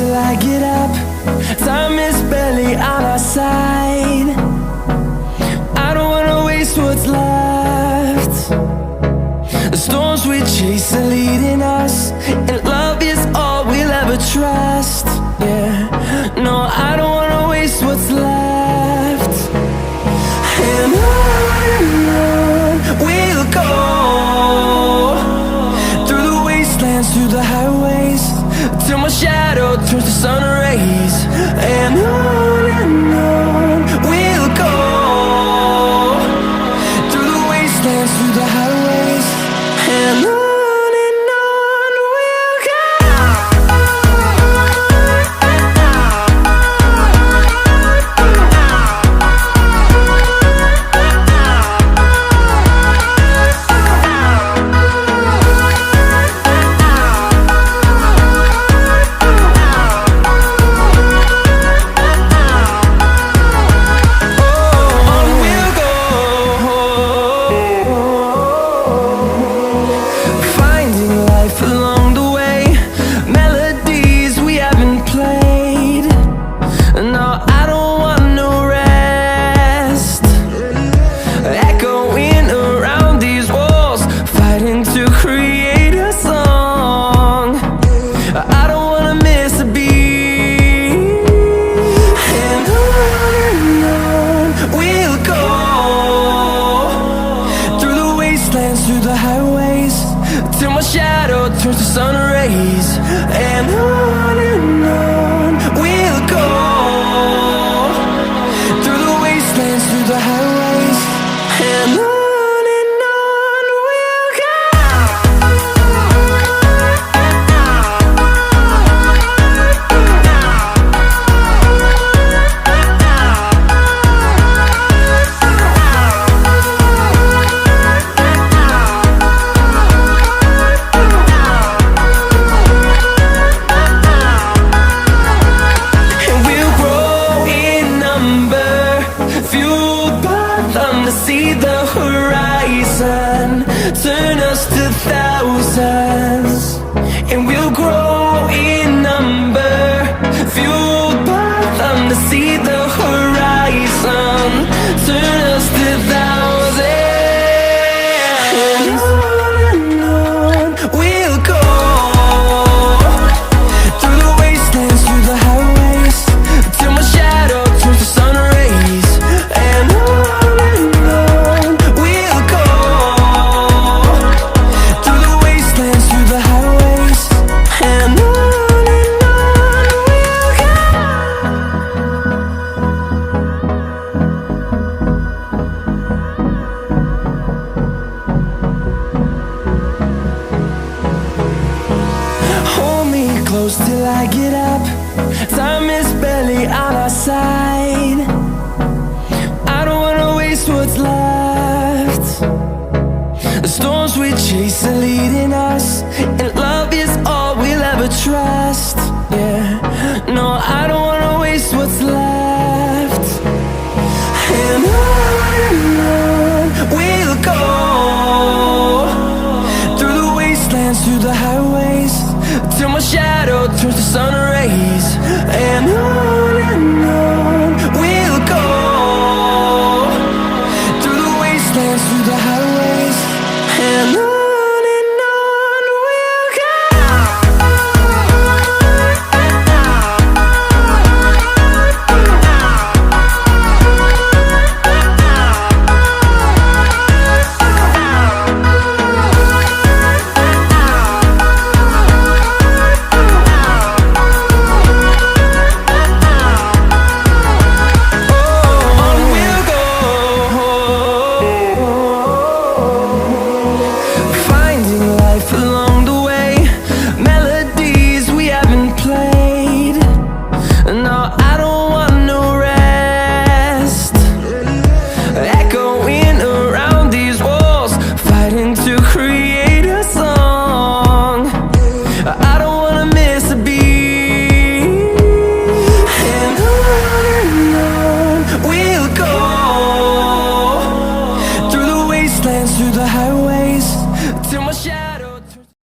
till I get up. Time is barely on our side. I don't wanna waste what's left. The storms we chase are leading us, and love is all we'll ever trust. Yeah, no, I don't wanna waste what's left. And on we'll go, through the wastelands, through the highways, till my shadow turns to sun rays. And on we'll go, through the wastelands, through the highways, and on we'll go. Through the highways, till my shadow turns to sun rays. And on we'll go, through the wastelands, through the highways, and on we'll go. See the horizon turn us to thousands, and we'll grow in number, fueled by them. To see the horizon turn us to thousands, and on we'll go, through the wastelands, through the highways, till my shadow turns to sun rays. And close till I get up. Time is barely on our side. I don't wanna waste what's left. The storms we chase are leading us, and love is all we'll ever trust. Yeah, no, I don't wanna waste what's left. And on we'll go, through the wastelands, through the highways, till my shadow turns to sun rays. And on we'll go, through the wastelands, through the highways, and on we'll go. through the highways till my shadow